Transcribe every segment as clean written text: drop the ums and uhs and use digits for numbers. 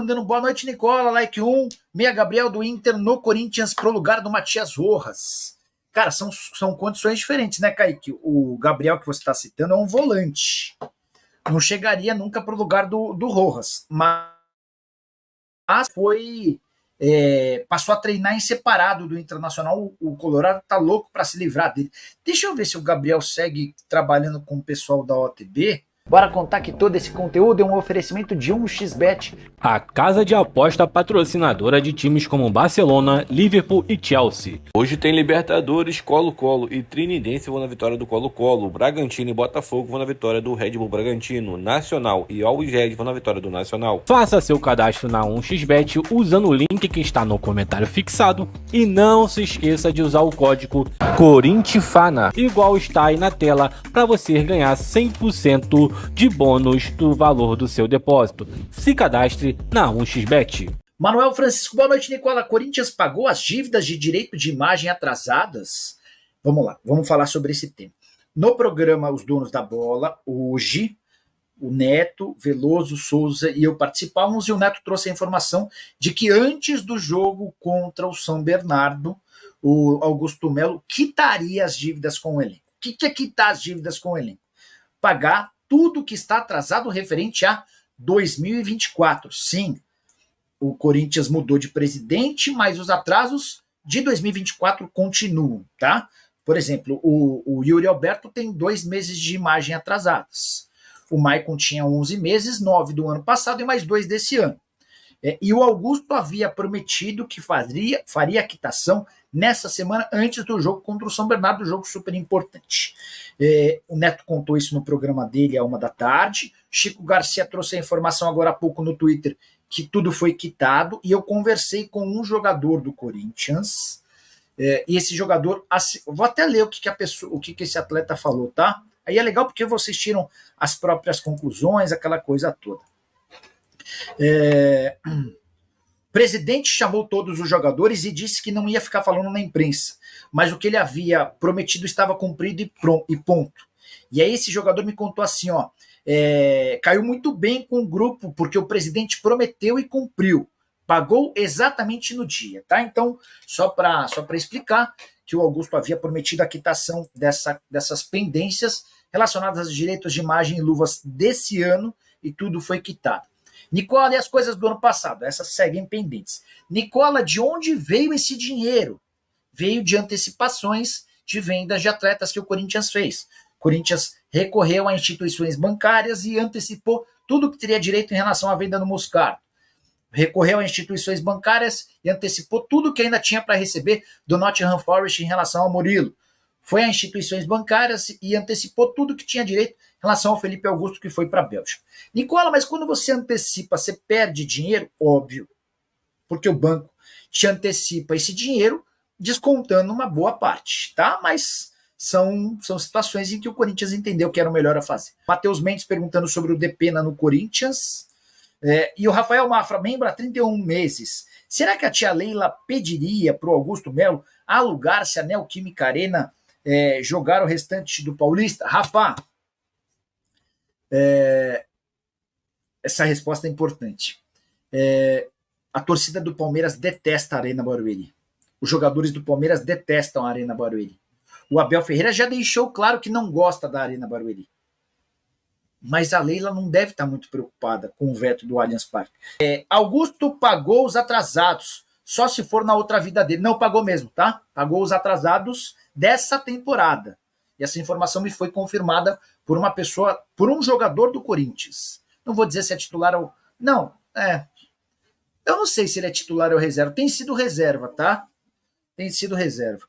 Mandando boa noite, Nicola, like 1, meia Gabriel do Inter no Corinthians pro lugar do Matias Rojas. Cara, são condições diferentes, né, Kaique? O Gabriel que você está citando é um volante. Não chegaria nunca pro lugar do Rojas, mas passou a treinar em separado do Internacional. O Colorado tá louco para se livrar dele. Deixa eu ver se o Gabriel segue trabalhando com o pessoal da OTB. Bora contar que todo esse conteúdo é um oferecimento de 1xBet, a casa de aposta patrocinadora de times como Barcelona, Liverpool e Chelsea. Hoje tem Libertadores, Colo-Colo e Trinidense vão na vitória do Colo-Colo, Bragantino e Botafogo vão na vitória do Red Bull Bragantino, Nacional e Always Red vão na vitória do Nacional. Faça seu cadastro na 1xBet usando o link que está no comentário fixado e não se esqueça de usar o código CORINTIFANA, igual está aí na tela, para você ganhar 100% de bônus do valor do seu depósito. Se cadastre na 1xBet. Manuel Francisco, boa noite, Nicola. Corinthians pagou as dívidas de direito de imagem atrasadas? Vamos lá, vamos falar sobre esse tema. No programa Os Donos da Bola, hoje, o Neto, Veloso, Souza e eu participávamos, e o Neto trouxe a informação de que antes do jogo contra o São Bernardo, o Augusto Melo quitaria as dívidas com o elenco. O que é quitar as dívidas com o elenco? Pagar tudo que está atrasado referente a 2024. Sim, o Corinthians mudou de presidente, mas os atrasos de 2024 continuam, tá? Por exemplo, o Yuri Alberto tem 2 meses de imagem atrasadas. O Maicon tinha 11 meses, 9 do ano passado e mais 2 desse ano. E o Augusto havia prometido que faria a quitação nessa semana antes do jogo contra o São Bernardo, um jogo super importante. O Neto contou isso no programa dele à 13h. Chico Garcia trouxe a informação agora há pouco no Twitter que tudo foi quitado, e eu conversei com um jogador do Corinthians, e esse jogador, vou até ler o que esse atleta falou, tá? Aí é legal porque vocês tiram as próprias conclusões, aquela coisa toda. O presidente chamou todos os jogadores e disse que não ia ficar falando na imprensa, mas o que ele havia prometido estava cumprido e ponto. E aí esse jogador me contou assim, caiu muito bem com o grupo, porque o presidente prometeu e cumpriu, pagou exatamente no dia, tá? Então, só para explicar que o Augusto havia prometido a quitação dessas pendências relacionadas aos direitos de imagem e luvas desse ano, e tudo foi quitado. Nicola, e as coisas do ano passado? Essas seguem pendentes. Nicola, de onde veio esse dinheiro? Veio de antecipações de vendas de atletas que o Corinthians fez. O Corinthians recorreu a instituições bancárias e antecipou tudo que teria direito em relação à venda do Moscardo. Recorreu a instituições bancárias e antecipou tudo que ainda tinha para receber do Nottingham Forest em relação ao Murilo. Foi a instituições bancárias e antecipou tudo que tinha direito em relação ao Felipe Augusto, que foi para a Bélgica. Nicola, mas quando você antecipa, você perde dinheiro? Óbvio, porque o banco te antecipa esse dinheiro descontando uma boa parte, tá? Mas são situações em que o Corinthians entendeu que era o melhor a fazer. Matheus Mendes perguntando sobre o Depena no Corinthians. E o Rafael Mafra, membro há 31 meses. Será que a tia Leila pediria para o Augusto Melo alugar-se a Neoquímica Arena, jogar o restante do Paulista? Rafa, essa resposta é importante. A torcida do Palmeiras detesta a Arena Barueri. Os jogadores do Palmeiras detestam a Arena Barueri. O Abel Ferreira já deixou claro que não gosta da Arena Barueri. Mas a Leila não deve estar muito preocupada com o veto do Allianz Parque. Augusto pagou os atrasados, só se for na outra vida dele. Não pagou mesmo, tá? Pagou os atrasados dessa temporada. E essa informação me foi confirmada por uma pessoa, por um jogador do Corinthians. Não vou dizer se é titular ou... Não, eu não sei se ele é titular ou reserva. Tem sido reserva, tá? Tem sido reserva.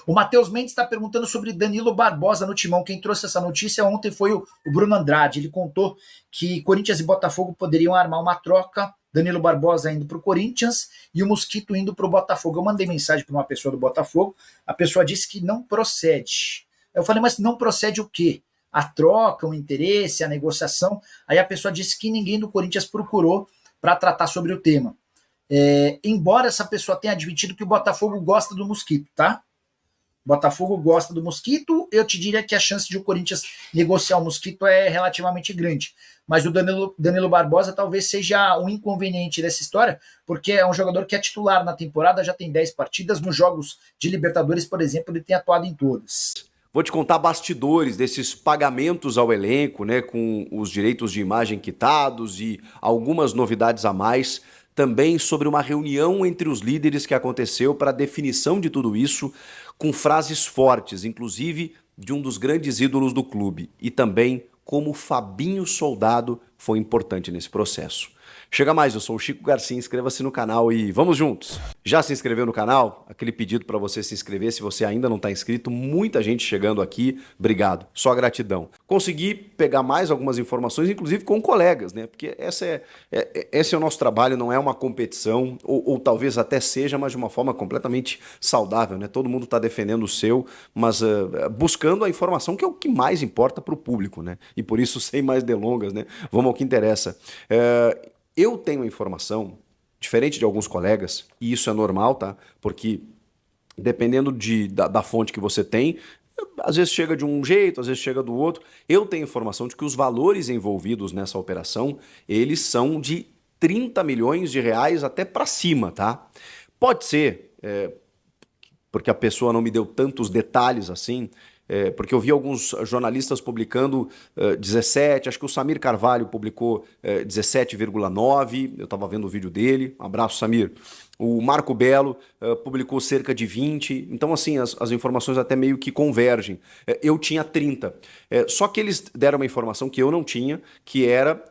O Matheus Mendes está perguntando sobre Danilo Barbosa no Timão. Quem trouxe essa notícia ontem foi o Bruno Andrade. Ele contou que Corinthians e Botafogo poderiam armar uma troca, Danilo Barbosa indo para o Corinthians e o Mosquito indo para o Botafogo. Eu mandei mensagem para uma pessoa do Botafogo, a pessoa disse que não procede. Eu falei, mas não procede o quê? A troca, o interesse, a negociação? Aí a pessoa disse que ninguém do Corinthians procurou para tratar sobre o tema. Embora essa pessoa tenha admitido que o Botafogo gosta do Mosquito, tá? Botafogo gosta do Mosquito, eu te diria que a chance de o Corinthians negociar o Mosquito é relativamente grande. Mas o Danilo Barbosa talvez seja um inconveniente dessa história, porque é um jogador que é titular na temporada, já tem 10 partidas, nos jogos de Libertadores, por exemplo, ele tem atuado em todas. Vou te contar bastidores desses pagamentos ao elenco, né, com os direitos de imagem quitados e algumas novidades a mais. Também sobre uma reunião entre os líderes que aconteceu para a definição de tudo isso, com frases fortes, inclusive de um dos grandes ídolos do clube, e também como o Fabinho Soldado foi importante nesse processo. Chega mais, eu sou o Chico Garcia, inscreva-se no canal e vamos juntos! Já se inscreveu no canal? Aquele pedido para você se inscrever, se você ainda não está inscrito, muita gente chegando aqui, obrigado, só gratidão. Consegui pegar mais algumas informações, inclusive com colegas, né? Porque esse é o nosso trabalho, não é uma competição, ou talvez até seja, mas de uma forma completamente saudável, né? Todo mundo está defendendo o seu, mas buscando a informação que é o que mais importa para o público, né? E por isso, sem mais delongas, né? Vamos ao que interessa. Eu tenho a informação, diferente de alguns colegas, e isso é normal, tá? Porque dependendo da fonte que você tem, às vezes chega de um jeito, às vezes chega do outro. Eu tenho informação de que os valores envolvidos nessa operação, eles são de 30 milhões de reais até para cima, tá? Pode ser, porque a pessoa não me deu tantos detalhes assim, porque eu vi alguns jornalistas publicando 17, acho que o Samir Carvalho publicou 17,9, eu estava vendo o vídeo dele, um abraço, Samir. O Marco Belo publicou cerca de 20, então assim, as informações até meio que convergem. Eu tinha 30, só que eles deram uma informação que eu não tinha, que era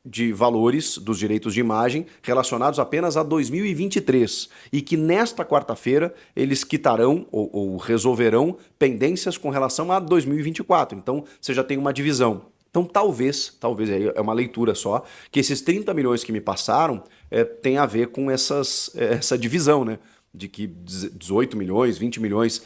de valores dos direitos de imagem relacionados apenas a 2023 e que nesta quarta-feira eles quitarão ou resolverão pendências com relação a 2024. Então você já tem uma divisão. Então talvez aí é uma leitura só, que esses 30 milhões que me passaram tem a ver com essa divisão, né? De que 18 milhões, 20 milhões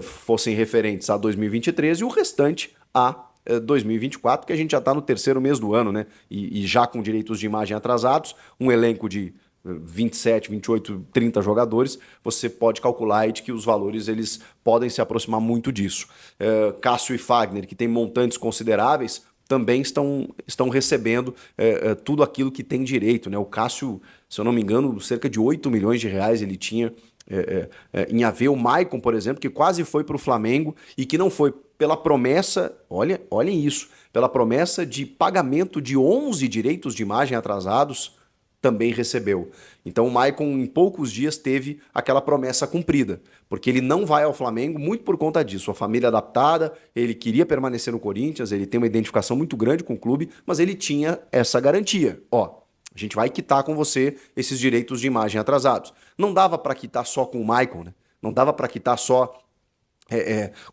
fossem referentes a 2023 e o restante a 2024, que a gente já está no terceiro mês do ano, né? E já com direitos de imagem atrasados, um elenco de 27, 28, 30 jogadores, você pode calcular aí de que os valores eles podem se aproximar muito disso. Cássio e Fagner, que tem montantes consideráveis, também estão recebendo tudo aquilo que tem direito, né? O Cássio, se eu não me engano, cerca de 8 milhões de reais ele tinha em haver. O Maicon, por exemplo, que quase foi para o Flamengo e que não foi pela promessa, olhem isso, pela promessa de pagamento de 11 direitos de imagem atrasados, também recebeu. Então o Maicon em poucos dias teve aquela promessa cumprida, porque ele não vai ao Flamengo muito por conta disso. A família adaptada, ele queria permanecer no Corinthians, ele tem uma identificação muito grande com o clube, mas ele tinha essa garantia. A gente vai quitar com você esses direitos de imagem atrasados. Não dava para quitar só com o Maicon, né? Não dava para quitar só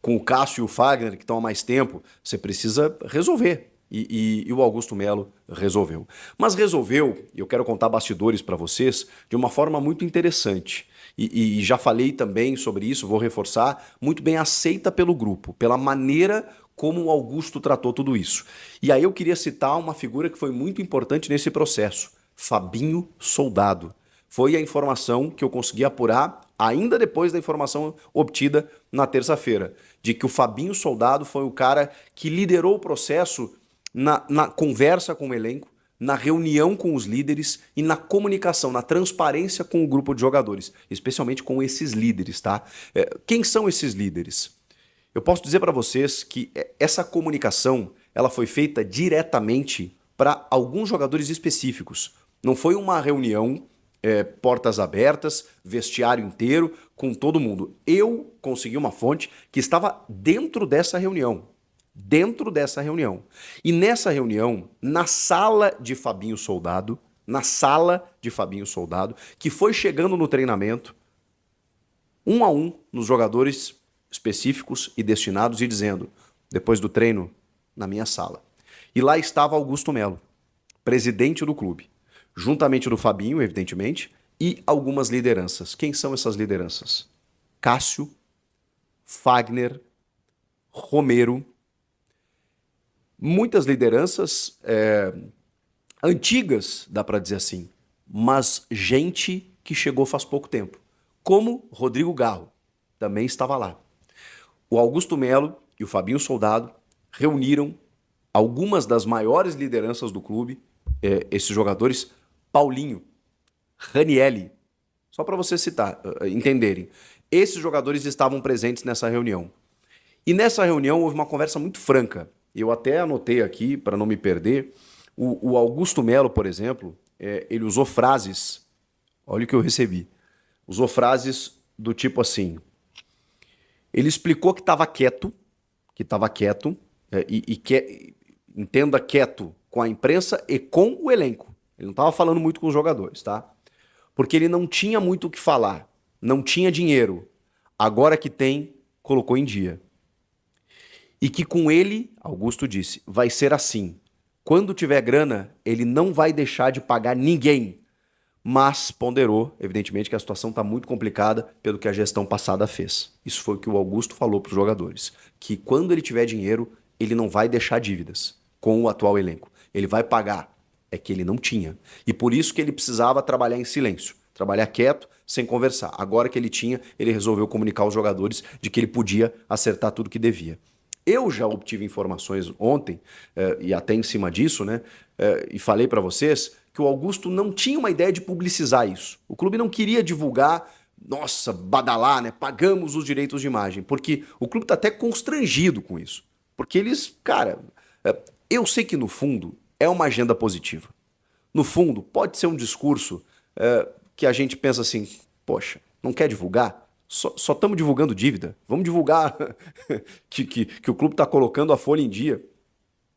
com o Cássio e o Fagner, que estão há mais tempo. Você precisa resolver. E o Augusto Melo resolveu. Mas resolveu, e eu quero contar bastidores para vocês, de uma forma muito interessante. E já falei também sobre isso, vou reforçar, muito bem aceita pelo grupo, pela maneira como o Augusto tratou tudo isso. E aí eu queria citar uma figura que foi muito importante nesse processo, Fabinho Soldado. Foi a informação que eu consegui apurar ainda depois da informação obtida na terça-feira, de que o Fabinho Soldado foi o cara que liderou o processo na conversa com o elenco, na reunião com os líderes e na comunicação, na transparência com o grupo de jogadores, especialmente com esses líderes, tá? Quem são esses líderes? Eu posso dizer para vocês que essa comunicação ela foi feita diretamente para alguns jogadores específicos. Não foi uma reunião, portas abertas, vestiário inteiro, com todo mundo. Eu consegui uma fonte que estava dentro dessa reunião. E nessa reunião, na sala de Fabinho Soldado, que foi chegando no treinamento, um a um, nos jogadores específicos e destinados, e dizendo, depois do treino, na minha sala. E lá estava Augusto Melo, presidente do clube, juntamente do Fabinho, evidentemente, e algumas lideranças. Quem são essas lideranças? Cássio, Fagner, Romero, muitas lideranças antigas, dá para dizer assim, mas gente que chegou faz pouco tempo, como Rodrigo Garro, também estava lá. O Augusto Melo e o Fabinho Soldado reuniram algumas das maiores lideranças do clube, esses jogadores, Paulinho, Ranielli, só para vocês entenderem. Esses jogadores estavam presentes nessa reunião. E nessa reunião houve uma conversa muito franca. Eu até anotei aqui, para não me perder, o Augusto Melo, por exemplo, ele usou frases, olha o que eu recebi, usou frases do tipo assim, ele explicou que estava quieto, entenda quieto com a imprensa e com o elenco. Ele não estava falando muito com os jogadores, tá? Porque ele não tinha muito o que falar, não tinha dinheiro. Agora que tem, colocou em dia. E que com ele, Augusto disse, vai ser assim. Quando tiver grana, ele não vai deixar de pagar ninguém. Mas ponderou, evidentemente, que a situação está muito complicada pelo que a gestão passada fez. Isso foi o que o Augusto falou para os jogadores. Que quando ele tiver dinheiro, ele não vai deixar dívidas com o atual elenco. Ele vai pagar. É que ele não tinha. E por isso que ele precisava trabalhar em silêncio. Trabalhar quieto, sem conversar. Agora que ele tinha, ele resolveu comunicar aos jogadores de que ele podia acertar tudo que devia. Eu já obtive informações ontem, e até em cima disso, né? E falei para vocês que o Augusto não tinha uma ideia de publicizar isso. O clube não queria divulgar, nossa, badalar, né? Pagamos os direitos de imagem, porque o clube está até constrangido com isso. Porque eles, cara, eu sei que no fundo é uma agenda positiva. No fundo, pode ser um discurso que a gente pensa assim, poxa, não quer divulgar? Só estamos divulgando dívida. Vamos divulgar que o clube está colocando a folha em dia.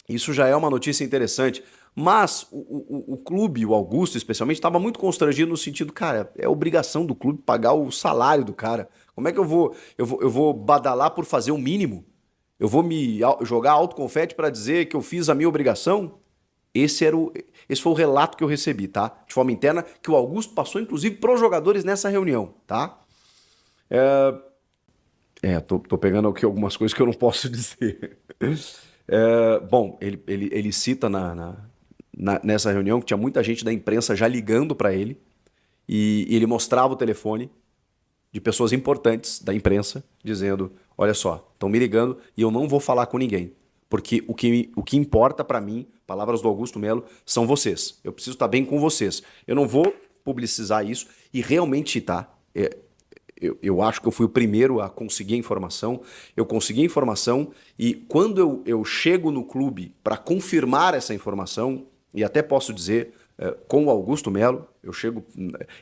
Isso já é uma notícia interessante. Mas o clube, o Augusto especialmente, estava muito constrangido no sentido, cara, é obrigação do clube pagar o salário do cara. Como é que eu vou badalar por fazer o mínimo? Eu vou me jogar autoconfete para dizer que eu fiz a minha obrigação? Esse foi o relato que eu recebi, tá? De forma interna, que o Augusto passou, inclusive, para os jogadores nessa reunião, tá? Tô pegando aqui algumas coisas que eu não posso dizer. Bom, ele cita nessa reunião que tinha muita gente da imprensa já ligando para ele e ele mostrava o telefone de pessoas importantes da imprensa dizendo, olha só, estão me ligando e eu não vou falar com ninguém, porque o que importa para mim, palavras do Augusto Melo, são vocês. Eu preciso estar bem com vocês. Eu não vou publicizar isso e realmente tá. Eu acho que eu fui o primeiro a conseguir a informação. Eu consegui a informação e quando eu chego no clube para confirmar essa informação, e até posso dizer com o Augusto Melo,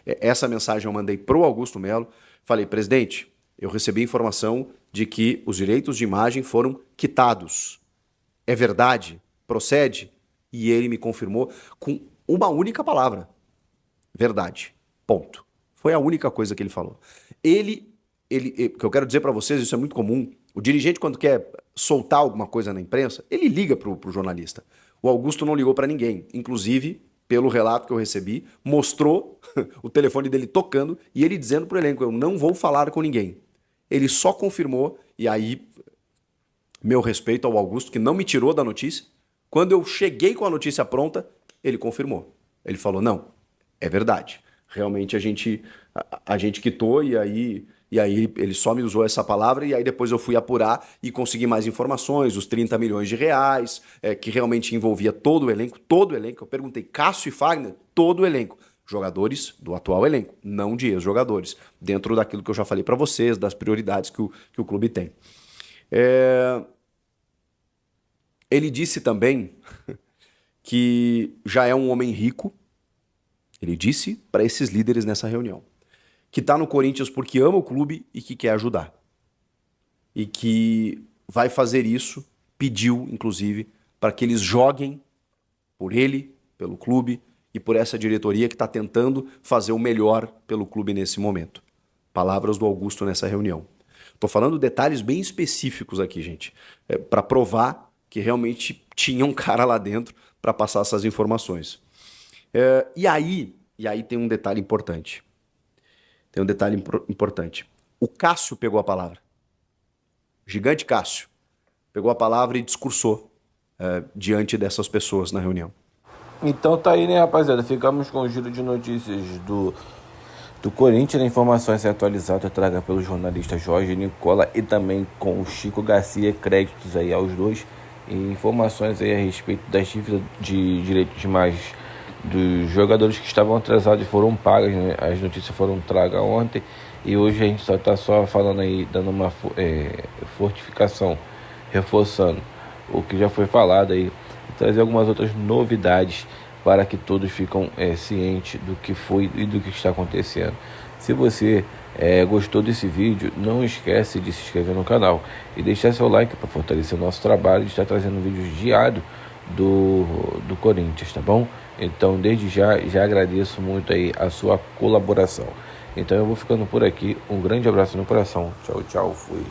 essa mensagem eu mandei pro Augusto Melo, falei, presidente, eu recebi a informação de que os direitos de imagem foram quitados. É verdade? Procede? E ele me confirmou com uma única palavra. Verdade. Ponto. Foi a única coisa que ele falou. Que eu quero dizer para vocês, isso é muito comum. O dirigente, quando quer soltar alguma coisa na imprensa, ele liga pro jornalista. O Augusto não ligou para ninguém. Inclusive, pelo relato que eu recebi, mostrou o telefone dele tocando e ele dizendo pro elenco, eu não vou falar com ninguém. Ele só confirmou, e aí, meu respeito ao Augusto, que não me tirou da notícia. Quando eu cheguei com a notícia pronta, ele confirmou. Ele falou, não, é verdade. Realmente a gente quitou e aí ele só me usou essa palavra e aí depois eu fui apurar e consegui mais informações, os 30 milhões de reais, que realmente envolvia todo o elenco. Eu perguntei, Cássio e Fagner, todo o elenco. Jogadores do atual elenco, não de ex-jogadores, dentro daquilo que eu já falei para vocês, das prioridades que o clube tem. Ele disse também que já é um homem rico. Ele disse para esses líderes nessa reunião que está no Corinthians porque ama o clube e que quer ajudar. E que vai fazer isso, pediu, inclusive, para que eles joguem por ele, pelo clube e por essa diretoria que está tentando fazer o melhor pelo clube nesse momento. Palavras do Augusto nessa reunião. Estou falando detalhes bem específicos aqui, gente, para provar que realmente tinha um cara lá dentro para passar essas informações. E aí tem um detalhe importante. O Cássio pegou a palavra. Gigante Cássio pegou a palavra e discursou diante dessas pessoas na reunião. Então tá aí, né, rapaziada? Ficamos com o giro de notícias do Corinthians. A informação é atualizada traga pelo jornalista Jorge Nicola e também com o Chico Garcia, créditos aí aos dois, e informações aí a respeito das dívidas de direitos de imagem dos jogadores que estavam atrasados e foram pagas, né? As notícias foram tragas ontem e hoje a gente só está falando aí, dando uma fortificação, reforçando o que já foi falado aí, trazer algumas outras novidades para que todos ficam cientes do que foi e do que está acontecendo. Se você gostou desse vídeo, não esquece de se inscrever no canal e deixar seu like para fortalecer o nosso trabalho de estar trazendo vídeos diários do Corinthians, tá bom? Então, desde já agradeço muito aí a sua colaboração. Então eu vou ficando por aqui, um grande abraço no coração, tchau, tchau, fui.